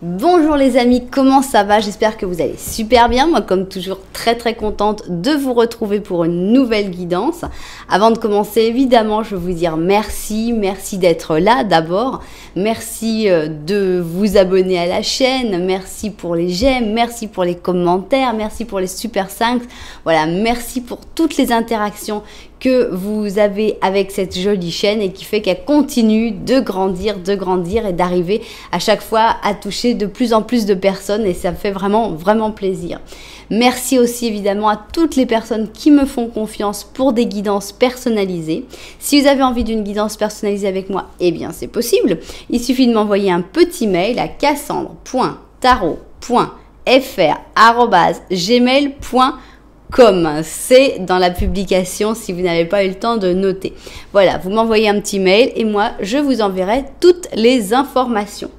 Bonjour les amis, comment ça va? J'espère que vous allez super bien. Moi, comme toujours, très contente de vous retrouver pour une nouvelle guidance. Avant de commencer, évidemment, je veux vous dire merci d'être là d'abord. Merci de vous abonner à la chaîne. Merci pour les j'aime, merci pour les commentaires, merci pour les super 5. Voilà, merci pour toutes les interactions que vous avez avec cette jolie chaîne et qui fait qu'elle continue de grandir et d'arriver à chaque fois à toucher de plus en plus de personnes et ça me fait vraiment plaisir. Merci aussi évidemment à toutes les personnes qui me font confiance pour des guidances personnalisées. Si vous avez envie d'une guidance personnalisée avec moi, eh bien c'est possible. Il suffit de m'envoyer un petit mail à cassandre.tarot.fr@gmail.com. C'est dans la publication si vous n'avez pas eu le temps de noter. Voilà, vous m'envoyez un petit mail et moi, je vous enverrai toutes les informations.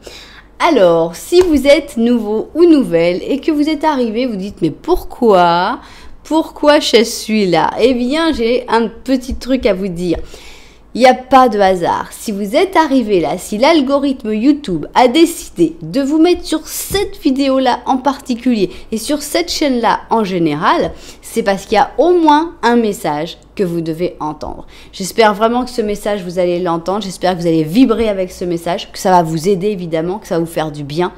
Alors, si vous êtes nouveau ou nouvelle et que vous êtes arrivé, vous dites, mais pourquoi je suis là? Eh bien, j'ai un petit truc à vous dire. Il n'y a pas de hasard. Si vous êtes arrivé là, si l'algorithme YouTube a décidé de vous mettre sur cette vidéo-là en particulier et sur cette chaîne-là en général, c'est parce qu'il y a au moins un message que vous devez entendre. J'espère vraiment que ce message, vous allez l'entendre. J'espère que vous allez vibrer avec ce message, que ça va vous aider évidemment, que ça va vous faire du bien.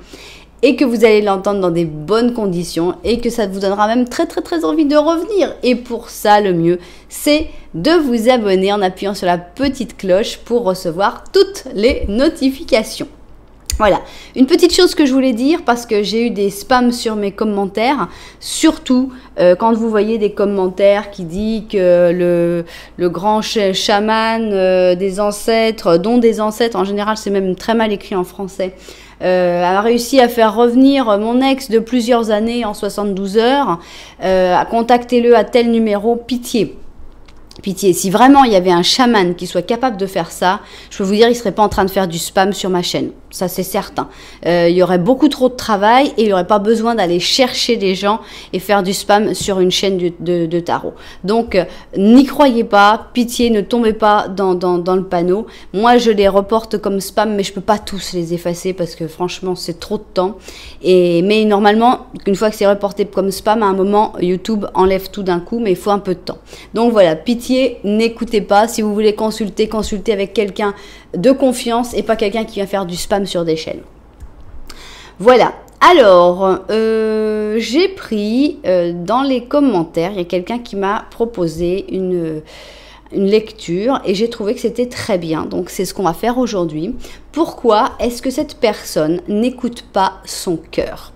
Et que vous allez l'entendre dans des bonnes conditions et que ça vous donnera même très envie de revenir. Et pour ça, le mieux, c'est de vous abonner en appuyant sur la petite cloche pour recevoir toutes les notifications. Voilà, une petite chose que je voulais dire parce que j'ai eu des spams sur mes commentaires, surtout quand vous voyez des commentaires qui disent que le grand chaman des ancêtres, dont des ancêtres, en général c'est même très mal écrit en français, a réussi à faire revenir mon ex de plusieurs années en 72 heures, contactez-le à tel numéro, pitié. Pitié, si vraiment il y avait un chaman qui soit capable de faire ça, je peux vous dire, il ne serait pas en train de faire du spam sur ma chaîne. Ça, c'est certain. Il y aurait beaucoup trop de travail et il n'y aurait pas besoin d'aller chercher des gens et faire du spam sur une chaîne de tarot. Donc, n'y croyez pas, pitié, ne tombez pas dans le panneau. Moi, je les reporte comme spam, mais je ne peux pas tous les effacer parce que franchement, c'est trop de temps. Mais normalement, une fois que c'est reporté comme spam, à un moment, YouTube enlève tout d'un coup, mais il faut un peu de temps. Donc voilà, pitié, n'écoutez pas. Si vous voulez consulter, consultez avec quelqu'un de confiance et pas quelqu'un qui vient faire du spam sur des chaînes. Voilà. Alors, j'ai pris dans les commentaires, il y a quelqu'un qui m'a proposé une lecture et j'ai trouvé que c'était très bien. Donc, c'est ce qu'on va faire aujourd'hui. Pourquoi est-ce que cette personne n'écoute pas son cœur?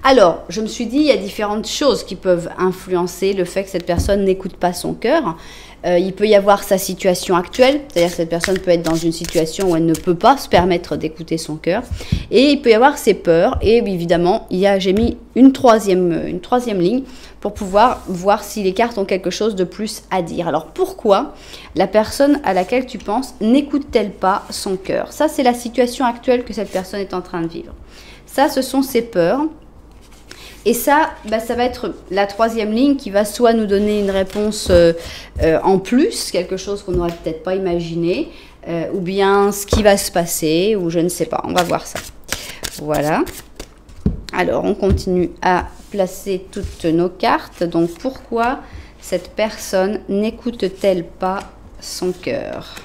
Alors, je me suis dit, il y a différentes choses qui peuvent influencer le fait que cette personne n'écoute pas son cœur. Il peut y avoir sa situation actuelle, c'est-à-dire que cette personne peut être dans une situation où elle ne peut pas se permettre d'écouter son cœur. Et il peut y avoir ses peurs. Et évidemment, j'ai mis une troisième ligne pour pouvoir voir si les cartes ont quelque chose de plus à dire. Alors, pourquoi la personne à laquelle tu penses n'écoute-t-elle pas son cœur? Ça, c'est la situation actuelle que cette personne est en train de vivre. Ça, ce sont ses peurs. Et ça, ça va être la troisième ligne qui va soit nous donner une réponse en plus, quelque chose qu'on n'aurait peut-être pas imaginé, ou bien ce qui va se passer, ou je ne sais pas. On va voir ça. Voilà. Alors, on continue à placer toutes nos cartes. Donc, pourquoi cette personne n'écoute-t-elle pas son cœur?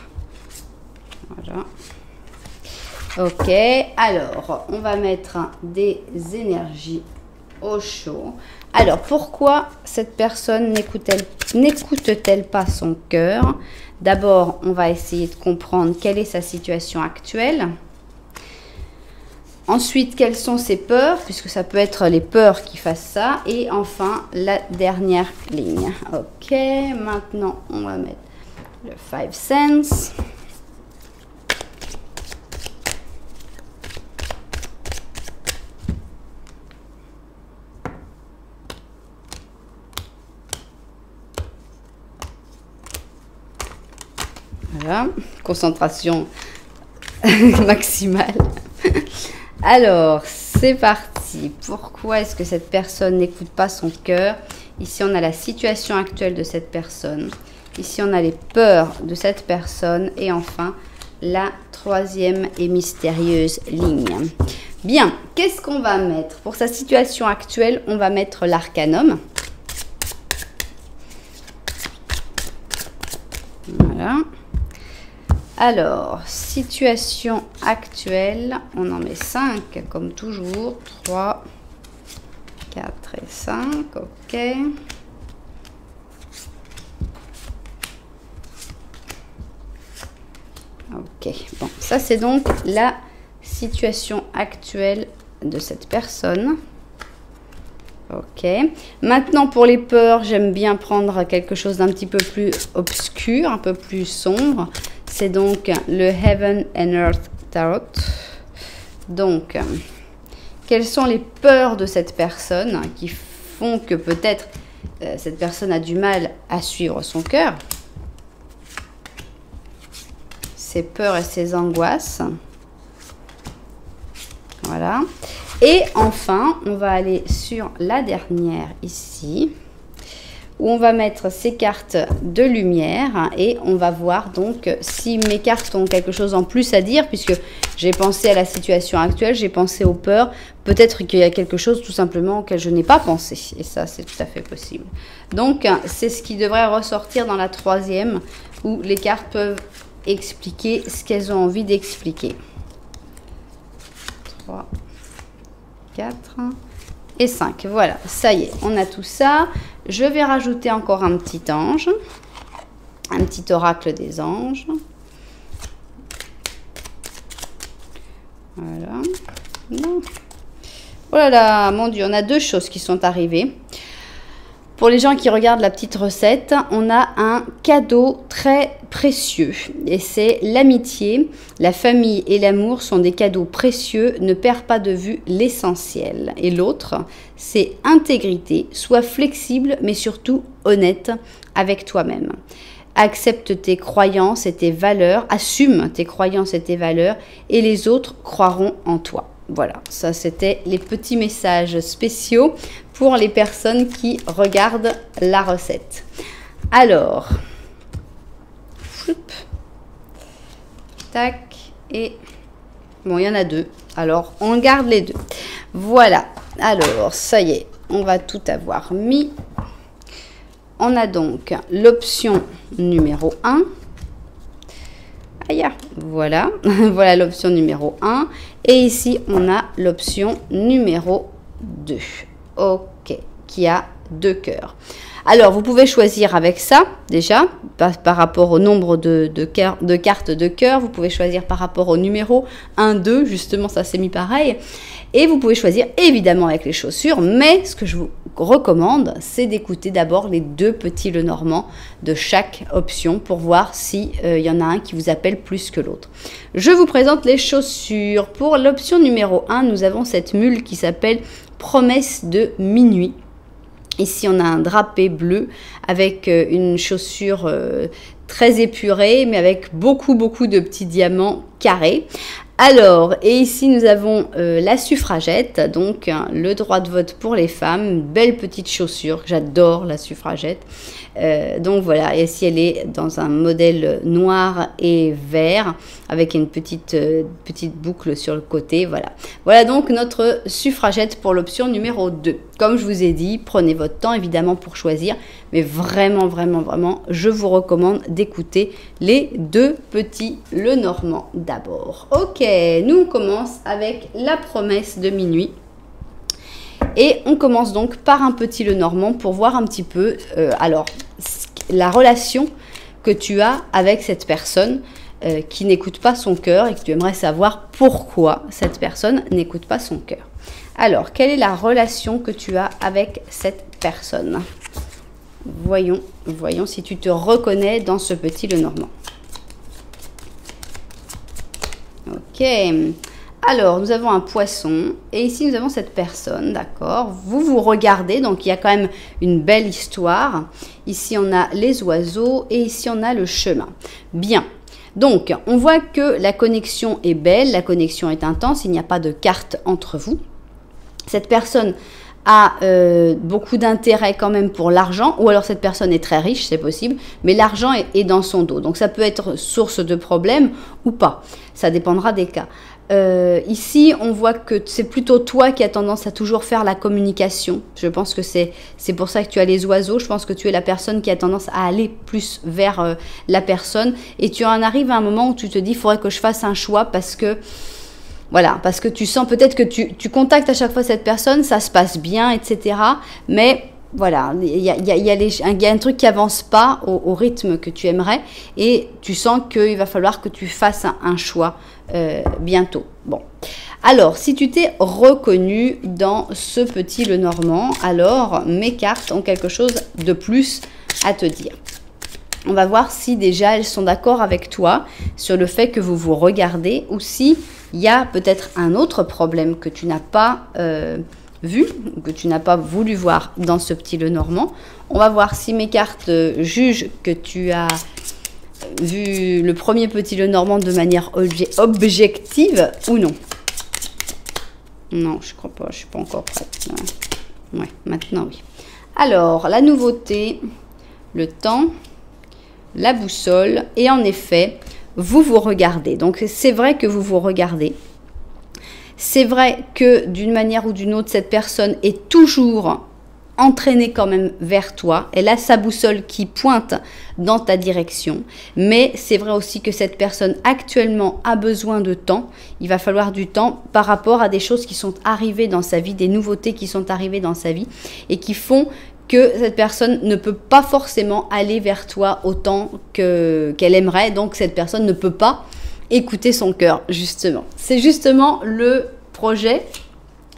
Voilà. Ok. Alors, on va mettre des énergies au chaud. Alors, pourquoi cette personne n'écoute-t-elle pas son cœur? D'abord, on va essayer de comprendre quelle est sa situation actuelle. Ensuite, quelles sont ses peurs, puisque ça peut être les peurs qui fassent ça. Et enfin, la dernière ligne. Ok, maintenant, on va mettre le Five Sense. Voilà, concentration maximale. Alors, c'est parti. Pourquoi est-ce que cette personne n'écoute pas son cœur? Ici, on a la situation actuelle de cette personne. Ici, on a les peurs de cette personne. Et enfin, la troisième et mystérieuse ligne. Bien, qu'est-ce qu'on va mettre? Pour sa situation actuelle, on va mettre l'arcanum. Voilà. Alors, situation actuelle, on en met 5 comme toujours. 3, 4 et 5, ok. Ok, bon, ça c'est donc la situation actuelle de cette personne. Ok, maintenant pour les peurs, j'aime bien prendre quelque chose d'un petit peu plus obscur, un peu plus sombre. C'est donc le Heaven and Earth Tarot. Donc, quelles sont les peurs de cette personne qui font que peut-être cette personne a du mal à suivre son cœur? Ses peurs et ses angoisses. Voilà. Et enfin, on va aller sur la dernière ici, où on va mettre ces cartes de lumière et on va voir donc si mes cartes ont quelque chose en plus à dire, puisque j'ai pensé à la situation actuelle, j'ai pensé aux peurs, peut-être qu'il y a quelque chose tout simplement auquel je n'ai pas pensé, et ça c'est tout à fait possible. Donc c'est ce qui devrait ressortir dans la troisième, où les cartes peuvent expliquer ce qu'elles ont envie d'expliquer. 3, 4 et 5. Voilà, ça y est, on a tout ça. Je vais rajouter encore un petit ange, un petit oracle des anges. Voilà. Non. Oh là là, mon Dieu, on a deux choses qui sont arrivées. Pour les gens qui regardent la petite recette, on a un cadeau très précieux et c'est l'amitié. La famille et l'amour sont des cadeaux précieux, ne perds pas de vue l'essentiel. Et l'autre, c'est intégrité, sois flexible mais surtout honnête avec toi-même. Accepte tes croyances et tes valeurs, assume tes croyances et tes valeurs et les autres croiront en toi. Voilà, ça c'était les petits messages spéciaux pour les personnes qui regardent la recette. Alors, tac, et bon, il y en a deux. Alors, on garde les deux. Voilà, alors, ça y est, on va tout avoir mis. On a donc l'option numéro 1. Voilà, voilà l'option numéro 1. Et ici, on a l'option numéro 2. Ok, qui a 2 cœurs. Alors, vous pouvez choisir avec ça, déjà, par rapport au nombre de cartes de cœur. Vous pouvez choisir par rapport au numéro 1, 2. Justement, ça s'est mis pareil. Et vous pouvez choisir évidemment avec les chaussures, mais ce que je vous recommande, c'est d'écouter d'abord les 2 petits Lenormand de chaque option pour voir s'il y en a un qui vous appelle plus que l'autre. Je vous présente les chaussures. Pour l'option numéro 1, nous avons cette mule qui s'appelle Promesse de minuit. Ici, on a un drapé bleu avec une chaussure très épurée, mais avec beaucoup de petits diamants carrés. Alors, et ici nous avons la suffragette, donc le droit de vote pour les femmes, une belle petite chaussure, j'adore la suffragette. Donc voilà, et ici elle est dans un modèle noir et vert, avec une petite boucle sur le côté, voilà. Voilà donc notre suffragette pour l'option numéro 2. Comme je vous ai dit, prenez votre temps évidemment pour choisir, mais vraiment, je vous recommande d'écouter les 2 petits Lenormand d'abord. Ok, nous on commence avec la promesse de minuit. Et on commence donc par un petit Lenormand pour voir un petit peu, alors, la relation que tu as avec cette personne qui n'écoute pas son cœur et que tu aimerais savoir pourquoi cette personne n'écoute pas son cœur. Alors, quelle est la relation que tu as avec cette personne? Voyons si tu te reconnais dans ce petit Lenormand. Ok. Alors, nous avons un poisson et ici, nous avons cette personne, d'accord? Vous regardez, donc il y a quand même une belle histoire. Ici, on a les oiseaux et ici, on a le chemin. Bien. Donc, on voit que la connexion est belle, la connexion est intense, il n'y a pas de carte entre vous. Cette personne a beaucoup d'intérêt quand même pour l'argent, ou alors cette personne est très riche, c'est possible, mais l'argent est dans son dos. Donc ça peut être source de problème ou pas, ça dépendra des cas. Ici, on voit que c'est plutôt toi qui as tendance à toujours faire la communication. Je pense que c'est pour ça que tu as les oiseaux. Je pense que tu es la personne qui a tendance à aller plus vers la personne. Et tu en arrives à un moment où tu te dis, il faudrait que je fasse un choix parce que, voilà, parce que tu sens peut-être que tu contactes à chaque fois cette personne, ça se passe bien, etc. Mais voilà, il y a un truc qui avance pas au rythme que tu aimerais et tu sens qu'il va falloir que tu fasses un choix bientôt. Bon, alors si tu t'es reconnu dans ce petit Lenormand, alors mes cartes ont quelque chose de plus à te dire. On va voir si déjà elles sont d'accord avec toi sur le fait que vous vous regardez ou si il y a peut-être un autre problème que tu n'as pas vu, que tu n'as pas voulu voir dans ce petit Lenormand. On va voir si mes cartes jugent que tu as vu le premier petit Lenormand de manière objective ou non. Non, je crois pas, je suis pas encore prête. Ouais, maintenant oui. Alors, la nouveauté, le temps, la boussole, et en effet, vous vous regardez. Donc, c'est vrai que vous vous regardez. C'est vrai que d'une manière ou d'une autre, cette personne est toujours entraînée quand même vers toi. Elle a sa boussole qui pointe dans ta direction. Mais c'est vrai aussi que cette personne actuellement a besoin de temps. Il va falloir du temps par rapport à des choses qui sont arrivées dans sa vie, des nouveautés qui sont arrivées dans sa vie et qui font que cette personne ne peut pas forcément aller vers toi autant qu'elle aimerait. Donc cette personne ne peut pas écouter son cœur, justement. C'est justement le projet,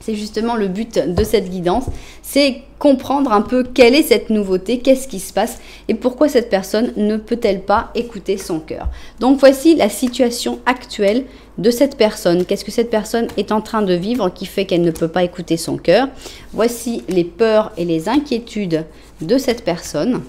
c'est justement le but de cette guidance, c'est comprendre un peu quelle est cette nouveauté, qu'est-ce qui se passe et pourquoi cette personne ne peut-elle pas écouter son cœur. Donc voici la situation actuelle de cette personne. Qu'est-ce que cette personne est en train de vivre qui fait qu'elle ne peut pas écouter son cœur. Voici les peurs et les inquiétudes de cette personne.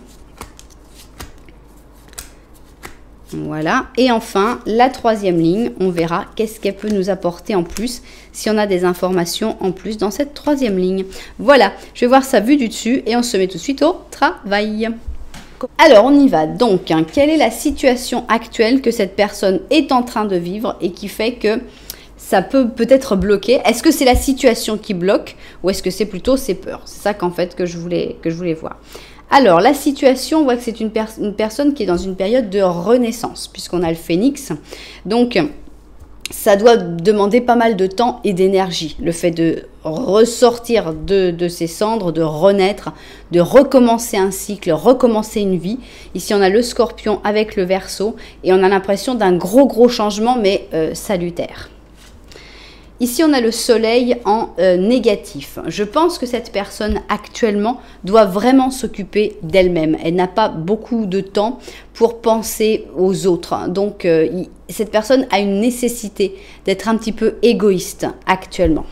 Voilà, et enfin, la troisième ligne, on verra qu'est-ce qu'elle peut nous apporter en plus, si on a des informations en plus dans cette troisième ligne. Voilà, je vais voir ça vue du dessus et on se met tout de suite au travail. Alors, on y va. Donc, quelle est la situation actuelle que cette personne est en train de vivre et qui fait que ça peut-être bloquer? Est-ce que c'est la situation qui bloque ou est-ce que c'est plutôt ses peurs? C'est ça qu'en fait que je voulais voir. Alors, la situation, on voit que c'est une personne qui est dans une période de renaissance, puisqu'on a le phénix. Donc, ça doit demander pas mal de temps et d'énergie. Le fait de ressortir de ses cendres, de renaître, de recommencer un cycle, recommencer une vie. Ici, on a le scorpion avec le verseau et on a l'impression d'un gros changement, mais salutaire. Ici, on a le soleil en négatif. Je pense que cette personne actuellement doit vraiment s'occuper d'elle-même. Elle n'a pas beaucoup de temps pour penser aux autres. Donc, cette personne a une nécessité d'être un petit peu égoïste actuellement.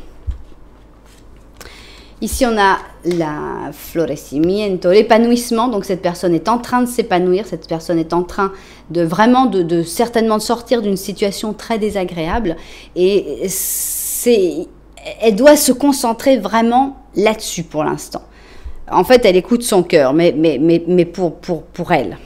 Ici, on a la florecimiento, l'épanouissement. Donc, cette personne est en train de s'épanouir. Cette personne est en train de vraiment, certainement de sortir d'une situation très désagréable. Et elle doit se concentrer vraiment là-dessus pour l'instant. En fait, elle écoute son cœur, mais pour elle.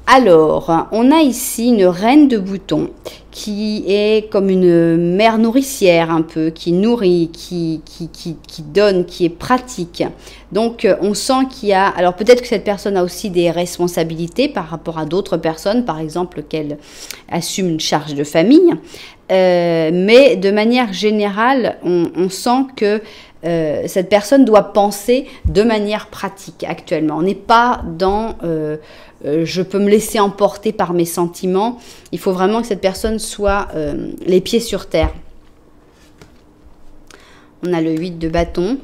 Alors, on a ici une reine de boutons qui est comme une mère nourricière un peu, qui nourrit, qui donne, qui est pratique. Donc, on sent qu'il y a... Alors, peut-être que cette personne a aussi des responsabilités par rapport à d'autres personnes, par exemple, qu'elle assume une charge de famille. Mais de manière générale, on sent que cette personne doit penser de manière pratique actuellement. On n'est pas dans... je peux me laisser emporter par mes sentiments. Il faut vraiment que cette personne soit les pieds sur terre. On a le 8 de bâton.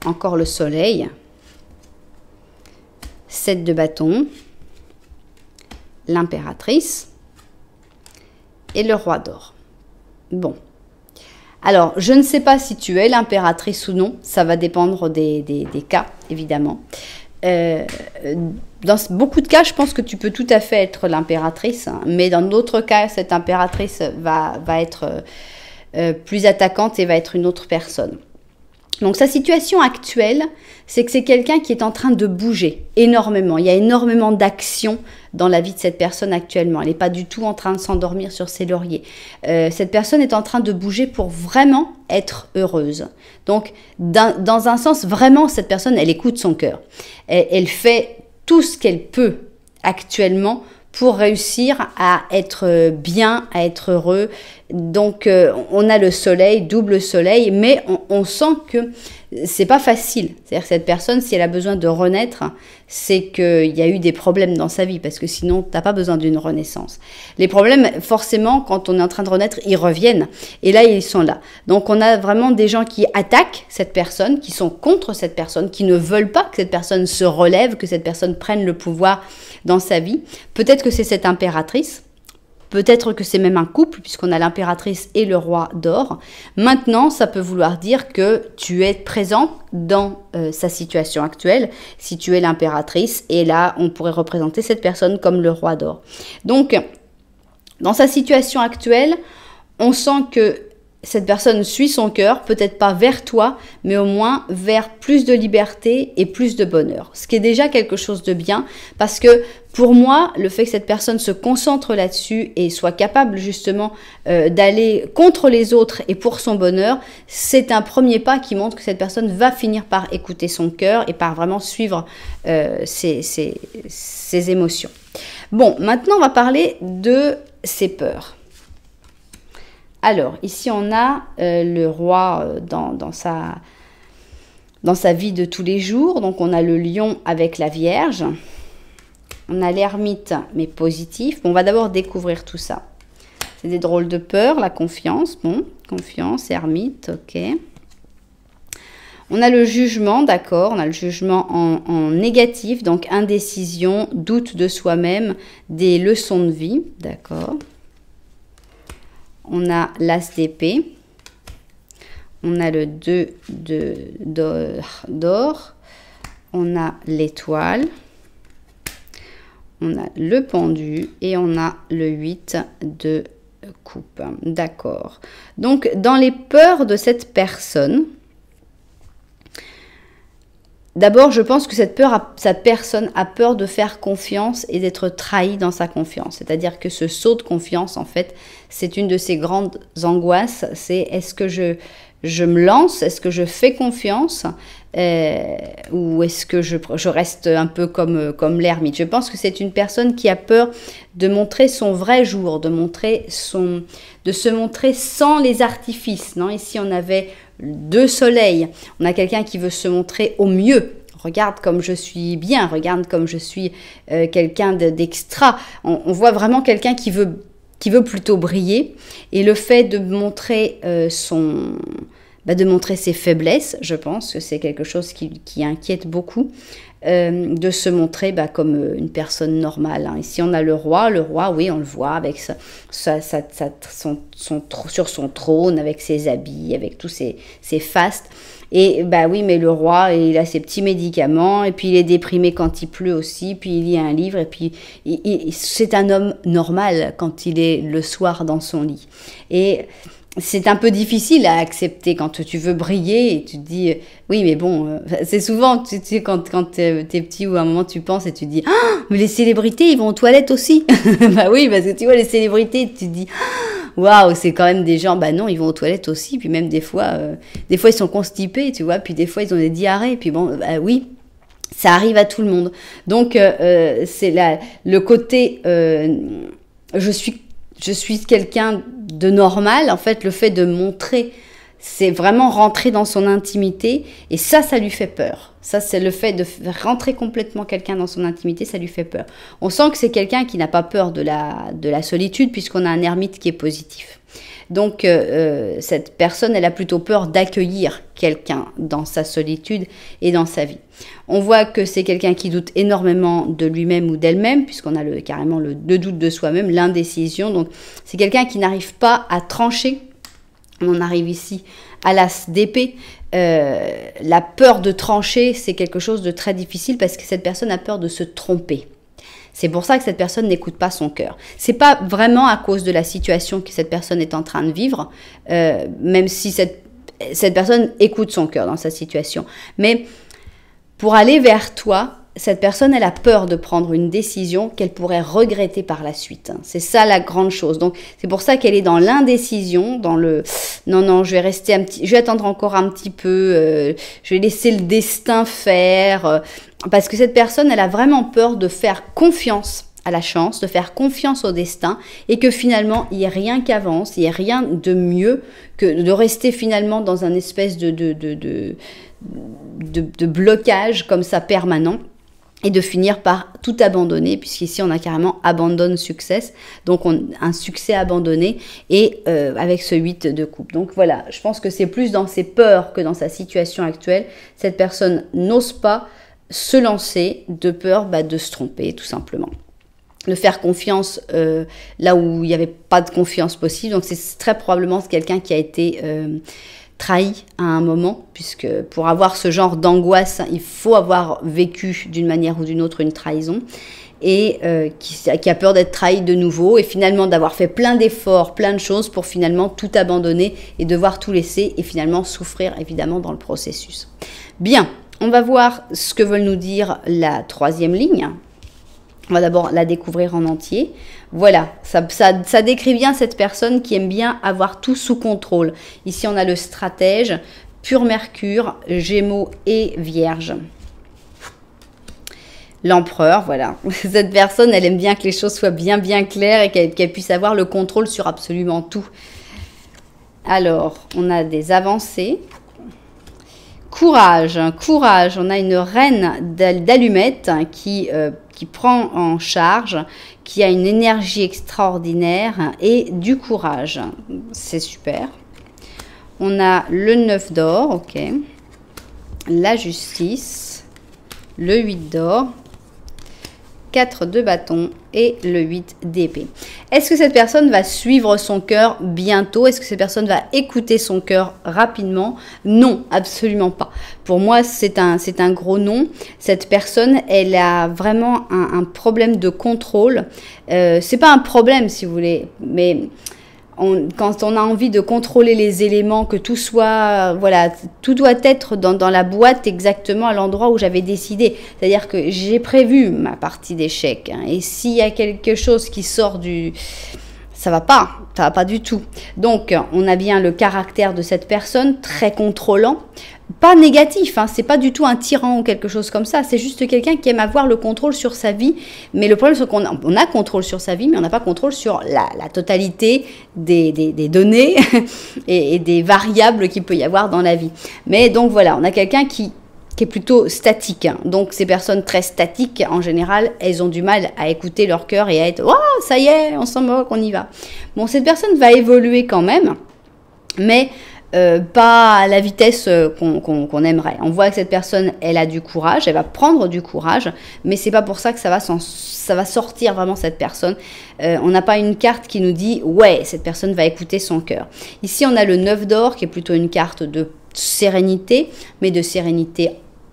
Encore le soleil. 7 de bâton. L'impératrice. Et le roi d'or. Bon. Alors, je ne sais pas si tu es l'impératrice ou non. Ça va dépendre des cas, évidemment. Dans beaucoup de cas, je pense que tu peux tout à fait être l'impératrice, hein, mais dans d'autres cas, cette impératrice va être plus attaquante et va être une autre personne. Donc sa situation actuelle, c'est que c'est quelqu'un qui est en train de bouger énormément. Il y a énormément d'actions dans la vie de cette personne actuellement. Elle n'est pas du tout en train de s'endormir sur ses lauriers. Cette personne est en train de bouger pour vraiment être heureuse. Donc dans un sens, vraiment, cette personne, elle écoute son cœur. Elle fait tout ce qu'elle peut actuellement pour réussir à être bien, à être heureux. Donc, on a le soleil, double soleil, mais on sent que c'est pas facile. C'est-à-dire que cette personne, si elle a besoin de renaître, c'est qu'il y a eu des problèmes dans sa vie, parce que sinon, t'as pas besoin d'une renaissance. Les problèmes, forcément, quand on est en train de renaître, ils reviennent, et là, ils sont là. Donc, on a vraiment des gens qui attaquent cette personne, qui sont contre cette personne, qui ne veulent pas que cette personne se relève, que cette personne prenne le pouvoir dans sa vie. Peut-être que c'est cette impératrice. Peut-être que c'est même un couple, puisqu'on a l'impératrice et le roi d'or. Maintenant, ça peut vouloir dire que tu es présent dans sa situation actuelle, si tu es l'impératrice, et là, on pourrait représenter cette personne comme le roi d'or. Donc, dans sa situation actuelle, on sent que cette personne suit son cœur, peut-être pas vers toi, mais au moins vers plus de liberté et plus de bonheur. Ce qui est déjà quelque chose de bien, parce que pour moi, le fait que cette personne se concentre là-dessus et soit capable justement d'aller contre les autres et pour son bonheur, c'est un premier pas qui montre que cette personne va finir par écouter son cœur et par vraiment suivre ses émotions. Bon, maintenant on va parler de ses peurs. Alors, ici, on a le roi dans sa vie de tous les jours. Donc, on a le lion avec la Vierge. On a l'ermite, mais positif. Bon, on va d'abord découvrir tout ça. C'est des drôles de peurs, la confiance. Bon, confiance, ermite, ok. On a le jugement, d'accord. On a le jugement en négatif, donc indécision, doute de soi-même, des leçons de vie, d'accord. On a l'as d'épée, on a le 2 d'or, on a l'étoile, on a le pendu et on a le 8 de coupe. D'accord. Donc, dans les peurs de cette personne, d'abord, je pense que cette personne a peur de faire confiance et d'être trahie dans sa confiance. C'est-à-dire que ce saut de confiance, en fait, c'est une de ses grandes angoisses. C'est est-ce que je me lance, est-ce que je fais confiance ou est-ce que je reste un peu comme l'ermite. Je pense que c'est une personne qui a peur de montrer son vrai jour, de se montrer sans les artifices. Non, ici, on avait 2 soleils. On a quelqu'un qui veut se montrer au mieux. Regarde comme je suis bien, regarde comme je suis quelqu'un d'extra. On voit vraiment quelqu'un qui veut plutôt briller. Et le fait de montrer de montrer ses faiblesses, je pense que c'est quelque chose qui inquiète beaucoup, de se montrer comme une personne normale. Hein. Ici, on a le roi, oui, on le voit avec sur son trône, avec ses habits, avec tous ses fastes. Et oui, mais le roi, il a ses petits médicaments, et puis il est déprimé quand il pleut aussi, puis il lit un livre, et puis c'est un homme normal quand il est le soir dans son lit. Et c'est un peu difficile à accepter quand tu veux briller et tu te dis oui mais bon c'est souvent tu sais quand t'es petit ou à un moment tu penses et tu te dis ah mais les célébrités ils vont aux toilettes aussi. Oui parce que tu vois les célébrités tu te dis waouh c'est quand même des gens non ils vont aux toilettes aussi puis même des fois ils sont constipés tu vois puis des fois ils ont des diarrhées puis bon oui ça arrive à tout le monde donc c'est le côté je suis quelqu'un de normal. En fait, le fait de montrer, c'est vraiment rentrer dans son intimité. Et ça lui fait peur. Ça, c'est le fait de rentrer complètement quelqu'un dans son intimité, ça lui fait peur. On sent que c'est quelqu'un qui n'a pas peur de la solitude, puisqu'on a un ermite qui est positif. Donc, cette personne, elle a plutôt peur d'accueillir quelqu'un dans sa solitude et dans sa vie. On voit que c'est quelqu'un qui doute énormément de lui-même ou d'elle-même, puisqu'on a carrément le doute de soi-même, l'indécision. Donc, c'est quelqu'un qui n'arrive pas à trancher. On en arrive ici à l'as d'épée. La peur de trancher, c'est quelque chose de très difficile parce que cette personne a peur de se tromper. C'est pour ça que cette personne n'écoute pas son cœur. C'est pas vraiment à cause de la situation que cette personne est en train de vivre, même si cette personne écoute son cœur dans sa situation. Mais pour aller vers toi, cette personne, elle a peur de prendre une décision qu'elle pourrait regretter par la suite. C'est ça la grande chose. Donc, c'est pour ça qu'elle est dans l'indécision, dans le « non, je vais rester je vais attendre encore un petit peu, je vais laisser le destin faire. Parce que cette personne, elle a vraiment peur de faire confiance à la chance, de faire confiance au destin et que finalement, il n'y ait rien qui avance, il n'y ait rien de mieux que de rester finalement dans un espèce de blocage comme ça permanent. Et de finir par tout abandonner, puisqu'ici on a carrément abandonne success, donc un succès abandonné, et avec ce 8 de coupe. Donc voilà, je pense que c'est plus dans ses peurs que dans sa situation actuelle. Cette personne n'ose pas se lancer de peur de se tromper, tout simplement. De faire confiance là où il n'y avait pas de confiance possible. Donc c'est très probablement quelqu'un qui a été trahi à un moment, puisque pour avoir ce genre d'angoisse, il faut avoir vécu d'une manière ou d'une autre une trahison, et qui a peur d'être trahi de nouveau, et finalement d'avoir fait plein d'efforts, plein de choses pour finalement tout abandonner et devoir tout laisser, et finalement souffrir évidemment dans le processus. Bien, on va voir ce que veulent nous dire la troisième ligne. On va d'abord la découvrir en entier. Voilà, ça décrit bien cette personne qui aime bien avoir tout sous contrôle. Ici, on a le stratège, pur Mercure, Gémeaux et Vierge. L'empereur, voilà. Cette personne, elle aime bien que les choses soient bien claires et qu'elle puisse avoir le contrôle sur absolument tout. Alors, on a des avancées. Courage, on a une reine d'allumettes qui prend en charge, qui a une énergie extraordinaire et du courage. C'est super. On a le 9 d'or, ok. La justice, le 8 d'or, 4 de bâton et le 8 d'épée. Est-ce que cette personne va suivre son cœur bientôt? Est-ce que cette personne va écouter son cœur rapidement? Non, absolument pas. Pour moi, c'est un gros non. Cette personne, elle a vraiment un problème de contrôle. C'est pas un problème, si vous voulez, mais quand on a envie de contrôler les éléments, que tout soit, voilà, tout doit être dans la boîte exactement à l'endroit où j'avais décidé. C'est-à-dire que j'ai prévu ma partie d'échecs. Et s'il y a quelque chose qui sort ça va pas du tout. Donc, on a bien le caractère de cette personne, très contrôlant. Pas négatif, hein, c'est pas du tout un tyran ou quelque chose comme ça, c'est juste quelqu'un qui aime avoir le contrôle sur sa vie, mais le problème c'est qu'on a contrôle sur sa vie, mais on n'a pas contrôle sur la totalité des données et des variables qu'il peut y avoir dans la vie. Mais donc voilà, on a quelqu'un qui est plutôt statique, hein. Donc ces personnes très statiques, en général, elles ont du mal à écouter leur cœur et à être « Oh, ça y est, on s'en moque, on y va ». Bon, cette personne va évoluer quand même, mais pas à la vitesse qu'on aimerait. On voit que cette personne, elle a du courage, elle va prendre du courage, mais c'est pas pour ça que ça va sortir vraiment cette personne. On n'a pas une carte qui nous dit « Ouais, cette personne va écouter son cœur ». Ici, on a le 9 d'or qui est plutôt une carte de sérénité, mais de sérénité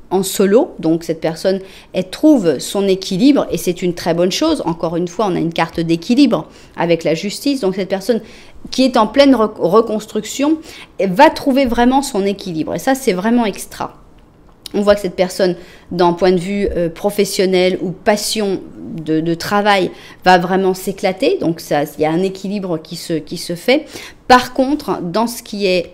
en solo. Donc cette personne, elle trouve son équilibre et c'est une très bonne chose. Encore une fois, on a une carte d'équilibre avec la justice. Donc cette personne qui est en pleine reconstruction va trouver vraiment son équilibre. Et ça, c'est vraiment extra. On voit que cette personne, d'un point de vue professionnel ou passion de travail, va vraiment s'éclater. Donc, il y a un équilibre qui se fait. Par contre, dans ce qui est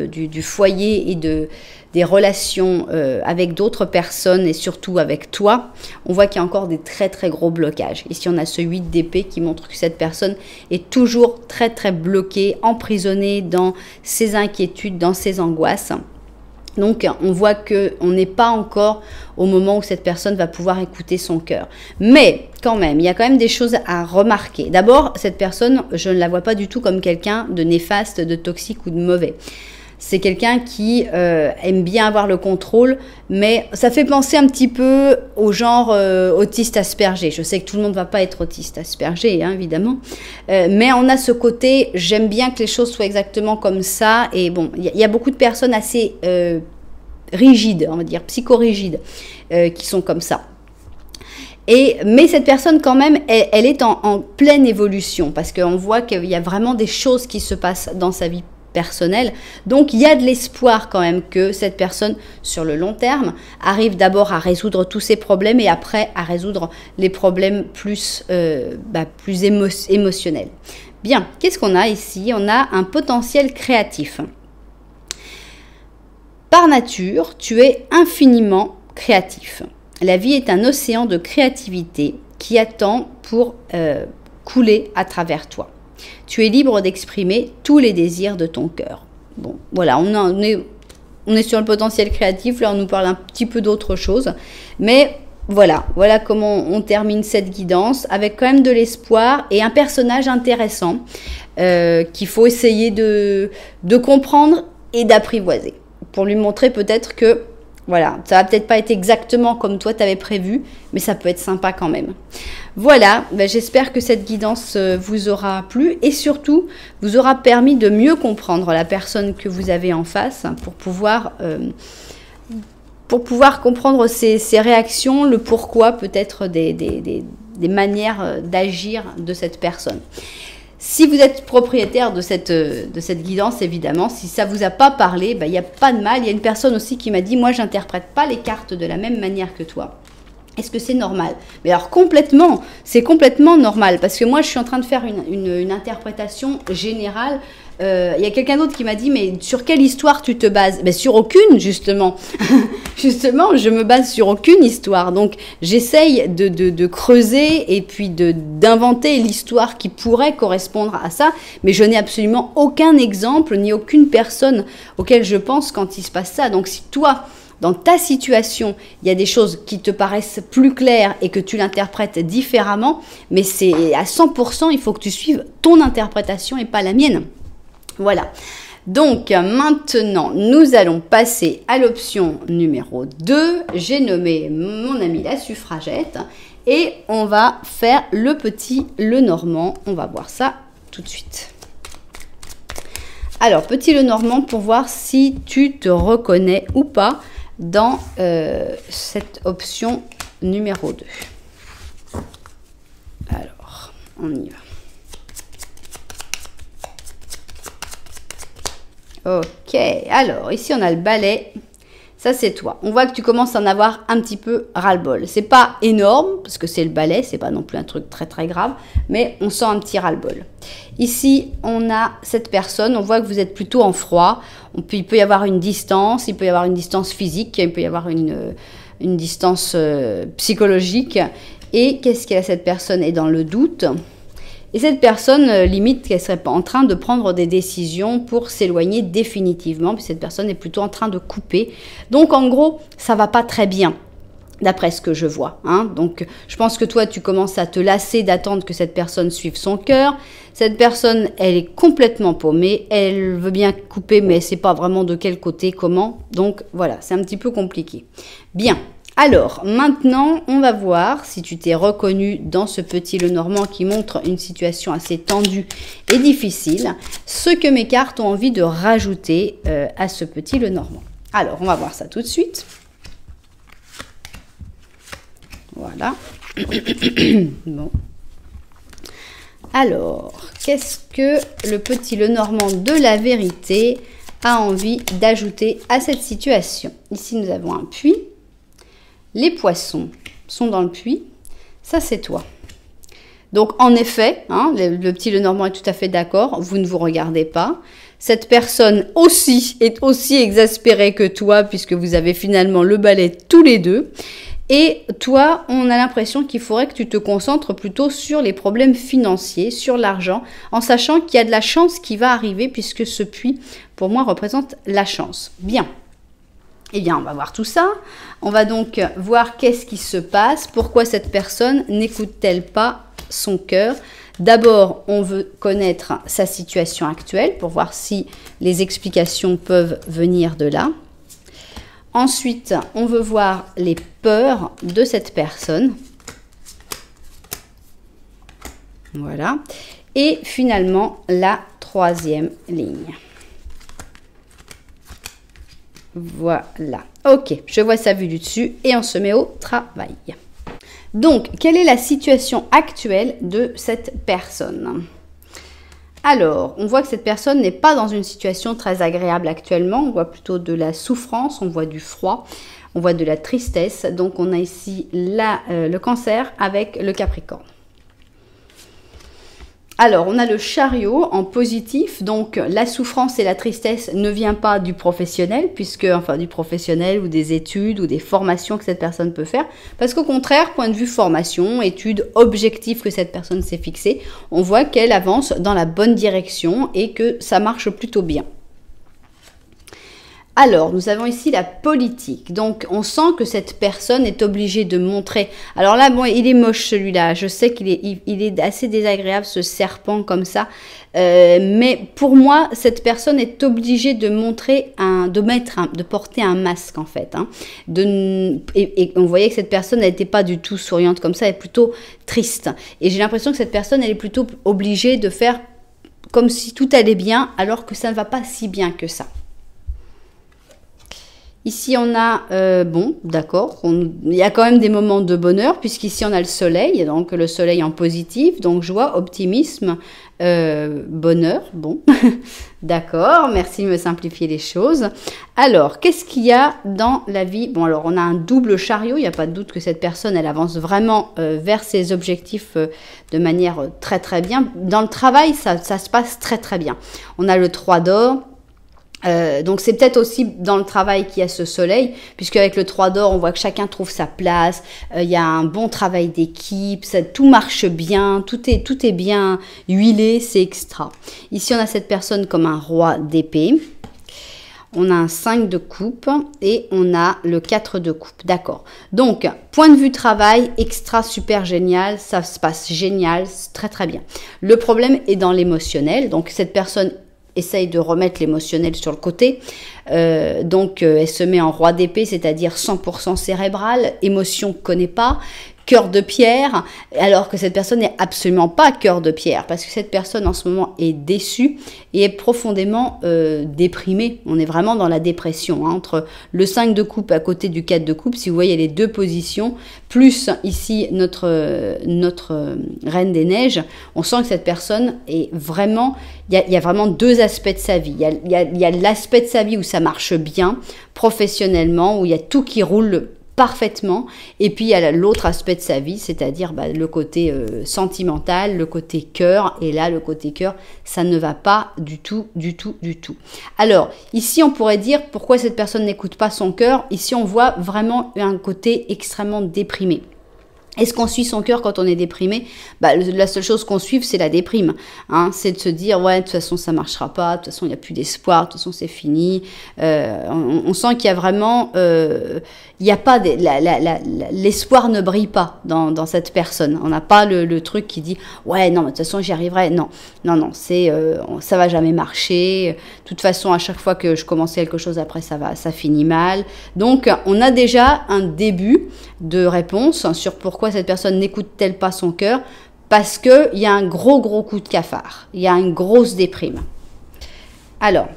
du foyer et des relations avec d'autres personnes et surtout avec toi, on voit qu'il y a encore des très très gros blocages. Ici, on a ce 8 d'épée qui montre que cette personne est toujours très très bloquée, emprisonnée dans ses inquiétudes, dans ses angoisses. Donc, on voit qu'on n'est pas encore au moment où cette personne va pouvoir écouter son cœur. Mais, quand même, il y a quand même des choses à remarquer. D'abord, cette personne, je ne la vois pas du tout comme quelqu'un de néfaste, de toxique ou de mauvais. C'est quelqu'un qui aime bien avoir le contrôle, mais ça fait penser un petit peu au genre autiste aspergé. Je sais que tout le monde ne va pas être autiste aspergé, hein, évidemment. Mais on a ce côté, j'aime bien que les choses soient exactement comme ça. Et bon, il y a beaucoup de personnes assez rigides, on va dire, psychorigides, qui sont comme ça. Mais cette personne, quand même, elle est en pleine évolution, parce qu'on voit qu'il y a vraiment des choses qui se passent dans sa vie personnel. Donc, il y a de l'espoir quand même que cette personne, sur le long terme, arrive d'abord à résoudre tous ses problèmes et après à résoudre les problèmes plus émotionnels. Bien, qu'est-ce qu'on a ici? On a un potentiel créatif. Par nature, tu es infiniment créatif. La vie est un océan de créativité qui attend pour couler à travers toi. Tu es libre d'exprimer tous les désirs de ton cœur. Bon, voilà, on est sur le potentiel créatif. Là, on nous parle un petit peu d'autre chose. Mais voilà comment on termine cette guidance avec quand même de l'espoir et un personnage intéressant qu'il faut essayer de comprendre et d'apprivoiser. Pour lui montrer peut-être que, voilà, ça va peut-être pas être exactement comme toi t'avais prévu, mais ça peut être sympa quand même. Voilà, j'espère que cette guidance vous aura plu et surtout vous aura permis de mieux comprendre la personne que vous avez en face pour pouvoir comprendre ses réactions, le pourquoi peut-être des manières d'agir de cette personne. Si vous êtes propriétaire de cette guidance, évidemment, si ça ne vous a pas parlé, il n'y a pas de mal. Il y a une personne aussi qui m'a dit, moi, je n'interprète pas les cartes de la même manière que toi. Est-ce que c'est normal? Mais alors complètement, c'est complètement normal parce que moi je suis en train de faire une interprétation générale. Il y a quelqu'un d'autre qui m'a dit mais sur quelle histoire tu te bases? Ben, sur aucune justement. Justement, je me base sur aucune histoire. Donc j'essaye de creuser et puis d'inventer l'histoire qui pourrait correspondre à ça, mais je n'ai absolument aucun exemple ni aucune personne auquel je pense quand il se passe ça. Donc si toi, dans ta situation, il y a des choses qui te paraissent plus claires et que tu l'interprètes différemment, mais c'est à 100%, il faut que tu suives ton interprétation et pas la mienne. Voilà. Donc maintenant, nous allons passer à l'option numéro 2. J'ai nommé mon amie la suffragette et on va faire le petit Lenormand. On va voir ça tout de suite. Alors, petit Lenormand pour voir si tu te reconnais ou pas dans cette option numéro 2. Alors, on y va. Ok, alors ici on a le balai. Ça c'est toi. On voit que tu commences à en avoir un petit peu ras-le-bol. C'est pas énorme parce que c'est le balai, c'est pas non plus un truc très très grave, mais on sent un petit ras-le-bol. Ici, on a cette personne, on voit que vous êtes plutôt en froid. Il peut y avoir une distance, il peut y avoir une distance physique, il peut y avoir une distance psychologique. Et qu'est-ce qu'elle a cette personne est dans le doute. Et cette personne, limite, qu'elle serait pas en train de prendre des décisions pour s'éloigner définitivement. Puis cette personne est plutôt en train de couper. Donc, en gros, ça va pas très bien, d'après ce que je vois. Hein. Donc, je pense que toi, tu commences à te lasser d'attendre que cette personne suive son cœur. Cette personne, elle est complètement paumée. Elle veut bien couper, mais elle ne sait pas vraiment de quel côté, comment. Donc, voilà, c'est un petit peu compliqué. Bien. Alors, maintenant, on va voir si tu t'es reconnu dans ce petit Lenormand qui montre une situation assez tendue et difficile, ce que mes cartes ont envie de rajouter à ce petit Lenormand. Alors, on va voir ça tout de suite. Voilà. Bon. Alors, qu'est-ce que le petit Lenormand de la vérité a envie d'ajouter à cette situation? Ici, nous avons un puits. Les poissons sont dans le puits. Ça, c'est toi. Donc, en effet, hein, le petit Lenormand est tout à fait d'accord. Vous ne vous regardez pas. Cette personne aussi est aussi exaspérée que toi, puisque vous avez finalement le balai tous les deux. Et toi, on a l'impression qu'il faudrait que tu te concentres plutôt sur les problèmes financiers, sur l'argent, en sachant qu'il y a de la chance qui va arriver, puisque ce puits, pour moi, représente la chance. Bien. Eh bien, on va voir tout ça. On va donc voir qu'est-ce qui se passe, pourquoi cette personne n'écoute-t-elle pas son cœur. D'abord, on veut connaître sa situation actuelle pour voir si les explications peuvent venir de là. Ensuite, on veut voir les peurs de cette personne. Voilà. Et finalement, la troisième ligne. Voilà. Ok, je vois ça vu du dessus et on se met au travail. Donc, quelle est la situation actuelle de cette personne? Alors, on voit que cette personne n'est pas dans une situation très agréable actuellement. On voit plutôt de la souffrance, on voit du froid, on voit de la tristesse. Donc, on a ici le Cancer avec le Capricorne. Alors, on a le Chariot en positif, donc la souffrance et la tristesse ne vient pas du professionnel, enfin du professionnel ou des études ou des formations que cette personne peut faire, parce qu'au contraire, point de vue formation, études, objectifs que cette personne s'est fixé, on voit qu'elle avance dans la bonne direction et que ça marche plutôt bien. Alors, nous avons ici la politique. Donc, on sent que cette personne est obligée de montrer... Alors là, bon, il est moche celui-là. Je sais qu'il est assez désagréable, ce serpent comme ça. Mais pour moi, cette personne est obligée de montrer, de porter un masque en fait. Hein. Et on voyait que cette personne n'était pas du tout souriante comme ça, elle est plutôt triste. Et j'ai l'impression que cette personne, elle est plutôt obligée de faire comme si tout allait bien, alors que ça ne va pas si bien que ça. Ici, on a, bon, d'accord, il y a quand même des moments de bonheur, puisqu'ici, on a le soleil, donc le soleil en positif, donc joie, optimisme, bonheur, bon, d'accord, merci de me simplifier les choses. Alors, qu'est-ce qu'il y a dans la vie? Bon, alors, on a un double chariot, il n'y a pas de doute que cette personne, elle avance vraiment vers ses objectifs de manière très, très bien. Dans le travail, ça se passe très, très bien. On a le 3 d'or. Donc c'est peut-être aussi dans le travail qu'il y a ce soleil, puisque avec le 3 d'or, on voit que chacun trouve sa place, il y a un bon travail d'équipe, tout marche bien, tout est bien huilé, c'est extra. Ici, on a cette personne comme un roi d'épée. On a un 5 de coupe et on a le 4 de coupe. D'accord. Donc, point de vue travail, extra, super génial. Ça se passe génial, très très bien. Le problème est dans l'émotionnel. Donc, cette personne essaye de remettre l'émotionnel sur le côté. Donc, elle se met en roi d'épée, c'est-à-dire 100% cérébral. Émotion connaît pas. Cœur de pierre, alors que cette personne n'est absolument pas cœur de pierre, parce que cette personne en ce moment est déçue et est profondément déprimée. On est vraiment dans la dépression, hein, entre le 5 de coupe à côté du 4 de coupe, si vous voyez les deux positions, plus ici notre reine des neiges, on sent que cette personne est vraiment, il y a vraiment deux aspects de sa vie. Il y a l'aspect de sa vie où ça marche bien, professionnellement, où il y a tout qui roule parfaitement, et puis il y a l'autre aspect de sa vie, c'est-à-dire le côté sentimental, le côté cœur, et là le côté cœur, ça ne va pas du tout, du tout, du tout. Alors, ici on pourrait dire pourquoi cette personne n'écoute pas son cœur. Ici on voit vraiment un côté extrêmement déprimé. Est-ce qu'on suit son cœur quand on est déprimé? La seule chose qu'on suit, c'est la déprime. Hein, c'est de se dire, ouais, de toute façon, ça marchera pas, de toute façon, il n'y a plus d'espoir, de toute façon, c'est fini. On sent qu'il y a vraiment... il n'y a pas... l'espoir ne brille pas dans cette personne. On n'a pas le truc qui dit, ouais, non, mais de toute façon, j'y arriverai. Non, ça va jamais marcher. De toute façon, à chaque fois que je commence quelque chose, après, ça finit mal. Donc, on a déjà un début de réponse sur pourquoi cette personne n'écoute-t-elle pas son cœur, parce qu'il y a un gros coup de cafard, il y a une grosse déprime. Alors,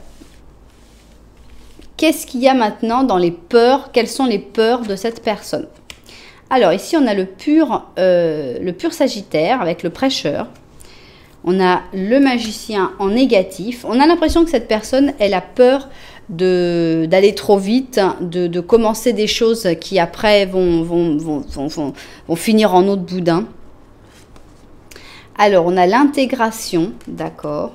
qu'est-ce qu'il y a maintenant dans les peurs? Quelles sont les peurs de cette personne? Alors, ici, on a le pur Sagittaire avec le prêcheur. On a le magicien en négatif. On a l'impression que cette personne, elle a peur d'aller trop vite, de commencer des choses qui après vont finir en eau de boudin. Alors, on a l'intégration, d'accord.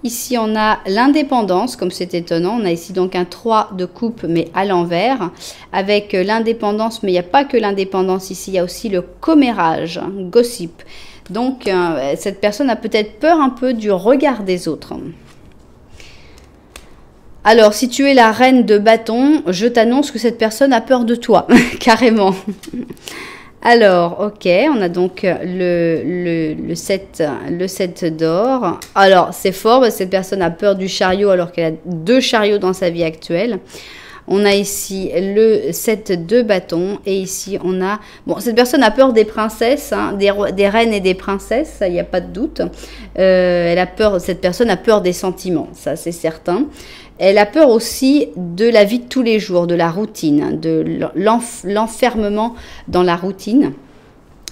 Ici, on a l'indépendance, comme c'est étonnant. On a ici donc un 3 de coupe, mais à l'envers, avec l'indépendance. Mais il n'y a pas que l'indépendance ici, il y a aussi le commérage, gossip. Donc, cette personne a peut-être peur un peu du regard des autres. Alors, si tu es la reine de bâton, je t'annonce que cette personne a peur de toi, carrément. Alors, ok, on a donc le 7 d'or. Alors, c'est fort, parce que cette personne a peur du chariot alors qu'elle a 2 chariots dans sa vie actuelle. On a ici le 7 de bâton et ici on a... Bon, cette personne a peur des princesses, hein, des reines et des princesses, ça, il n'y a pas de doute. Cette personne a peur des sentiments, ça c'est certain. Elle a peur aussi de la vie de tous les jours, de la routine, de l'enfermement dans la routine.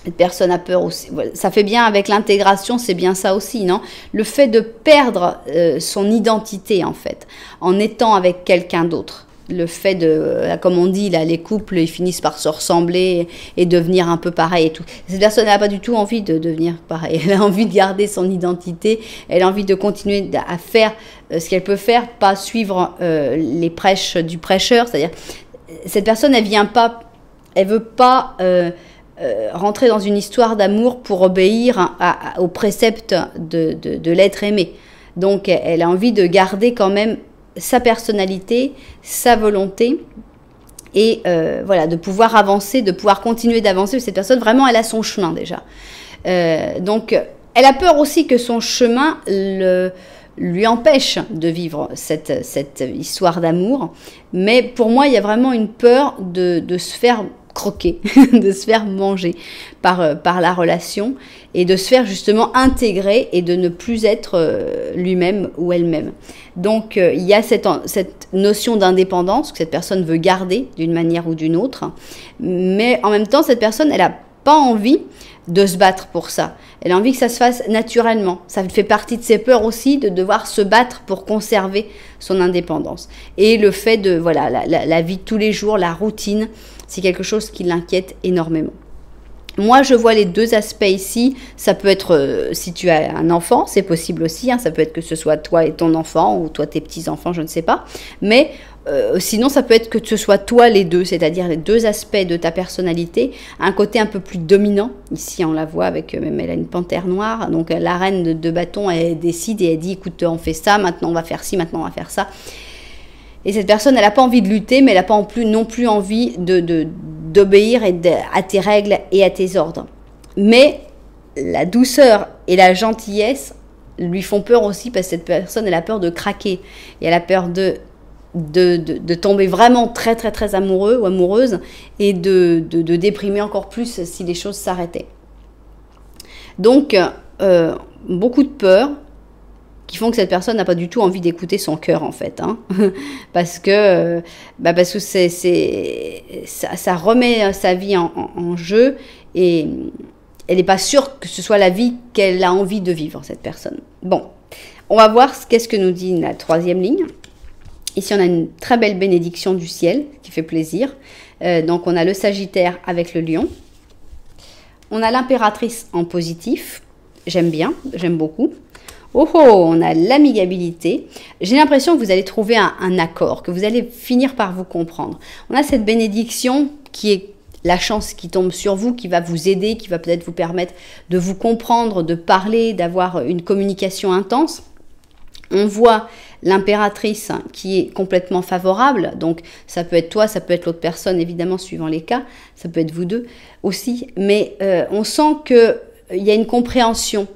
Cette personne a peur aussi. Ça fait bien avec l'intégration, c'est bien ça aussi, non? Le fait de perdre son identité, en fait, en étant avec quelqu'un d'autre. Le fait de, comme on dit, là, les couples, ils finissent par se ressembler et devenir un peu pareil et tout. Cette personne n'a pas du tout envie de devenir pareil. Elle a envie de garder son identité. Elle a envie de continuer à faire ce qu'elle peut faire, pas suivre les prêches du prêcheur. C'est-à-dire, cette personne, elle vient pas, elle veut pas rentrer dans une histoire d'amour pour obéir aux préceptes de l'être aimé. Donc, elle a envie de garder quand même sa personnalité, sa volonté, et voilà, de pouvoir avancer, de pouvoir continuer d'avancer. Cette personne, vraiment, elle a son chemin déjà. Donc, elle a peur aussi que son chemin lui empêche de vivre cette histoire d'amour. Mais pour moi, il y a vraiment une peur de se faire croquer, de se faire manger par la relation et de se faire justement intégrer et de ne plus être lui-même ou elle-même. Donc il y a cette notion d'indépendance que cette personne veut garder d'une manière ou d'une autre, mais en même temps cette personne elle n'a pas envie de se battre pour ça. Elle a envie que ça se fasse naturellement. Ça fait partie de ses peurs aussi de devoir se battre pour conserver son indépendance. Et le fait de, voilà, la vie de tous les jours, la routine, c'est quelque chose qui l'inquiète énormément. Moi, je vois les deux aspects ici. Ça peut être, si tu as un enfant, c'est possible aussi. Ça peut être que ce soit toi et ton enfant, ou toi tes petits-enfants, je ne sais pas. Mais sinon, ça peut être que ce soit toi les deux, c'est-à-dire les deux aspects de ta personnalité. Un côté un peu plus dominant. Ici, on la voit avec, même elle a une panthère noire. Donc, la reine de bâton, elle décide et elle dit, écoute, on fait ça, maintenant on va faire ci, maintenant on va faire ça. Et cette personne, elle n'a pas envie de lutter, mais elle n'a pas non plus envie d'obéir à tes règles et à tes ordres. Mais la douceur et la gentillesse lui font peur aussi parce que cette personne, elle a peur de craquer. Et elle a peur de tomber vraiment très, très, très amoureux ou amoureuse et de déprimer encore plus si les choses s'arrêtaient. Donc, beaucoup de peur qui font que cette personne n'a pas du tout envie d'écouter son cœur, en fait. Parce que ça remet sa vie en jeu et elle n'est pas sûre que ce soit la vie qu'elle a envie de vivre, cette personne. Bon, on va voir qu'est-ce que nous dit la troisième ligne. Ici, on a une très belle bénédiction du ciel qui fait plaisir. Donc, on a le Sagittaire avec le lion. On a l'impératrice en positif. J'aime bien, j'aime beaucoup. Oh oh, on a l'amigabilité. J'ai l'impression que vous allez trouver un accord, que vous allez finir par vous comprendre. On a cette bénédiction qui est la chance qui tombe sur vous, qui va vous aider, qui va peut-être vous permettre de vous comprendre, de parler, d'avoir une communication intense. On voit l'impératrice qui est complètement favorable, donc ça peut être toi, ça peut être l'autre personne, évidemment, suivant les cas, ça peut être vous deux aussi, mais on sent qu'il y a une compréhension.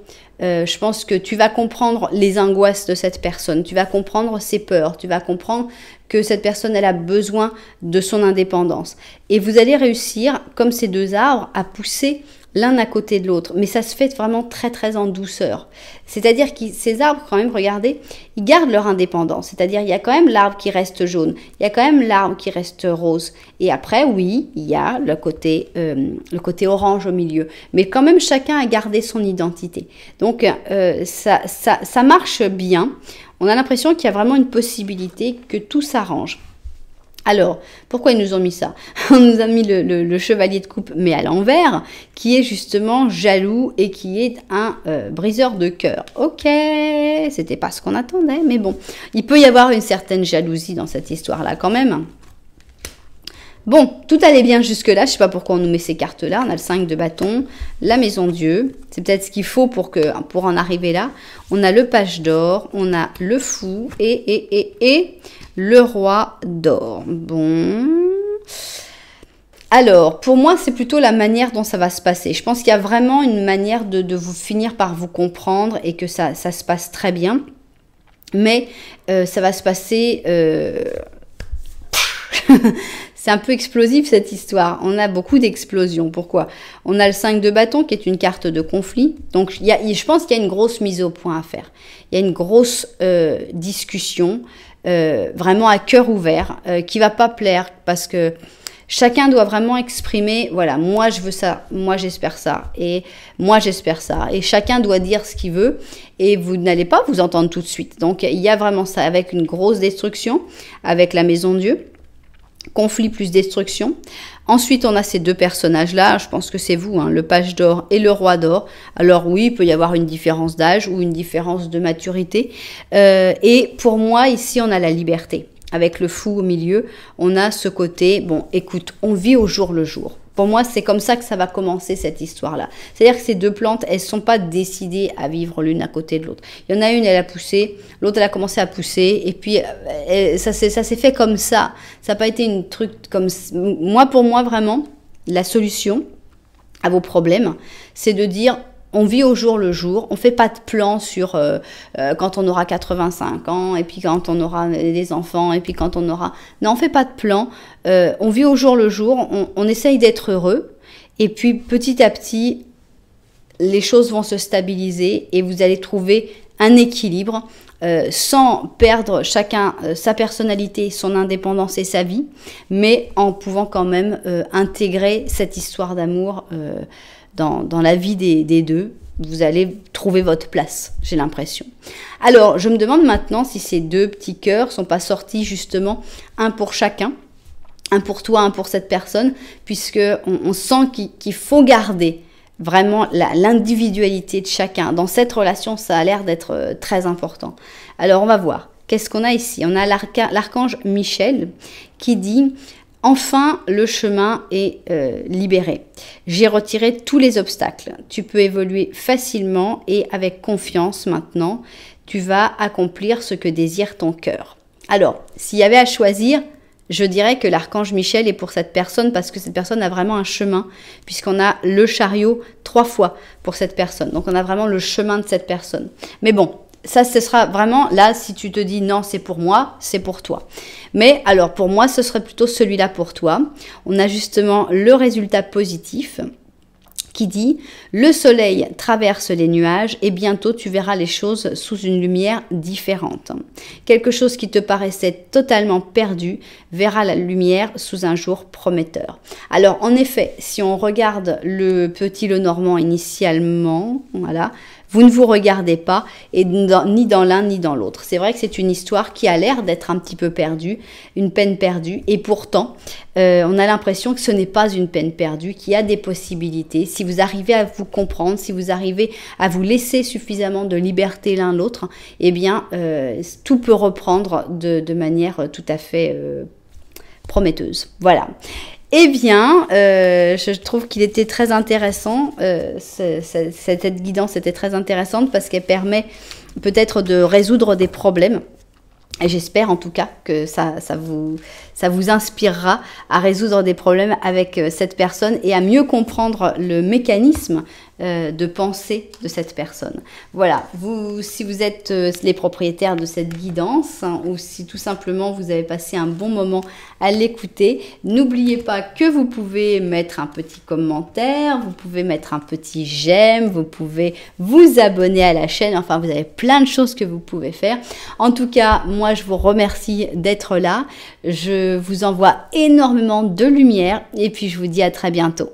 Je pense que tu vas comprendre les angoisses de cette personne, tu vas comprendre ses peurs, tu vas comprendre que cette personne, elle a besoin de son indépendance. Et vous allez réussir, comme ces deux arbres, à pousser l'un à côté de l'autre. Mais ça se fait vraiment très, très en douceur. C'est-à-dire que ces arbres, quand même, regardez, ils gardent leur indépendance. C'est-à-dire, il y a quand même l'arbre qui reste jaune. Il y a quand même l'arbre qui reste rose. Et après, oui, il y a le côté orange au milieu. Mais quand même, chacun a gardé son identité. Donc, ça marche bien. On a l'impression qu'il y a vraiment une possibilité que tout s'arrange. Alors, pourquoi ils nous ont mis ça? On nous a mis le chevalier de coupe, mais à l'envers, qui est justement jaloux et qui est un briseur de cœur. Ok, c'était pas ce qu'on attendait, mais bon. Il peut y avoir une certaine jalousie dans cette histoire-là quand même. Bon, tout allait bien jusque-là. Je ne sais pas pourquoi on nous met ces cartes-là. On a le 5 de bâton, la maison Dieu. C'est peut-être ce qu'il faut pour en arriver là. On a le page d'or, on a le fou et le roi d'or. Bon. Alors, pour moi, c'est plutôt la manière dont ça va se passer. Je pense qu'il y a vraiment une manière de vous finir par vous comprendre et que ça se passe très bien. Mais ça va se passer... C'est un peu explosif cette histoire. On a beaucoup d'explosions. Pourquoi? On a le 5 de bâton qui est une carte de conflit. Donc je pense qu'il y a une grosse mise au point à faire. Il y a une grosse discussion, vraiment à cœur ouvert, qui va pas plaire parce que Chacun doit vraiment exprimer, voilà, moi je veux ça, moi j'espère ça, et moi j'espère ça. Et chacun doit dire ce qu'il veut, et vous n'allez pas vous entendre tout de suite. Donc il y a vraiment ça, avec une grosse destruction, avec la maison Dieu, conflit plus destruction. Ensuite, on a ces deux personnages-là, je pense que c'est vous, hein, le page d'or et le roi d'or. Alors oui, il peut y avoir une différence d'âge ou une différence de maturité. Et pour moi, ici, on a la liberté. Avec le fou au milieu, on a ce côté, bon, écoute, on vit au jour le jour. Pour moi, c'est comme ça que ça va commencer cette histoire-là. C'est-à-dire que ces deux plantes, elles ne sont pas décidées à vivre l'une à côté de l'autre. Il y en a une, elle a poussé, l'autre, elle a commencé à pousser, et puis ça s'est fait comme ça. Ça n'a pas été une truc comme... Moi, pour moi, vraiment, la solution à vos problèmes, c'est de dire... On vit au jour le jour, on ne fait pas de plan sur quand on aura 85 ans, et puis quand on aura des enfants, et puis quand on aura... Non, on ne fait pas de plan, on vit au jour le jour, on essaye d'être heureux, et puis petit à petit, les choses vont se stabiliser, et vous allez trouver un équilibre, sans perdre chacun sa personnalité, son indépendance et sa vie, mais en pouvant quand même intégrer cette histoire d'amour dans la vie des deux. Vous allez trouver votre place, j'ai l'impression. Alors, je me demande maintenant si ces deux petits cœurs ne sont pas sortis justement un pour chacun, un pour toi, un pour cette personne, puisqu'on sent qu'il faut garder vraiment l'individualité de chacun. Dans cette relation, ça a l'air d'être très important. Alors, on va voir. Qu'est-ce qu'on a ici? On a l'archange Michel qui dit... Enfin, le chemin est libéré. J'ai retiré tous les obstacles. Tu peux évoluer facilement et avec confiance maintenant. Tu vas accomplir ce que désire ton cœur. Alors, s'il y avait à choisir, je dirais que l'archange Michel est pour cette personne parce que cette personne a vraiment un chemin, puisqu'on a le chariot 3 fois pour cette personne. Donc, on a vraiment le chemin de cette personne. Mais bon, ça, ce sera vraiment, là, si tu te dis non, c'est pour moi, c'est pour toi. Mais alors, pour moi, ce serait plutôt celui-là pour toi. On a justement le résultat positif qui dit « Le soleil traverse les nuages et bientôt tu verras les choses sous une lumière différente. Quelque chose qui te paraissait totalement perdu verra la lumière sous un jour prometteur. » Alors, en effet, si on regarde le petit Lenormand initialement, voilà, vous ne vous regardez pas, et ni dans l'un ni dans l'autre. C'est vrai que c'est une histoire qui a l'air d'être un petit peu perdue, une peine perdue, et pourtant, on a l'impression que ce n'est pas une peine perdue, qu'il y a des possibilités. Si vous arrivez à vous comprendre, si vous arrivez à vous laisser suffisamment de liberté l'un l'autre, eh bien, tout peut reprendre de manière tout à fait prometteuse. Voilà. Eh bien, je trouve qu'il était très intéressant, cette aide guidance était très intéressante parce qu'elle permet peut-être de résoudre des problèmes. Et j'espère en tout cas que ça vous inspirera à résoudre des problèmes avec cette personne et à mieux comprendre le mécanisme de pensée de cette personne. Voilà, si vous êtes les propriétaires de cette guidance, hein, ou si tout simplement vous avez passé un bon moment à l'écouter, n'oubliez pas que vous pouvez mettre un petit commentaire, vous pouvez mettre un petit j'aime, vous pouvez vous abonner à la chaîne, enfin vous avez plein de choses que vous pouvez faire. En tout cas, moi je vous remercie d'être là, je vous envoie énormément de lumière et puis je vous dis à très bientôt.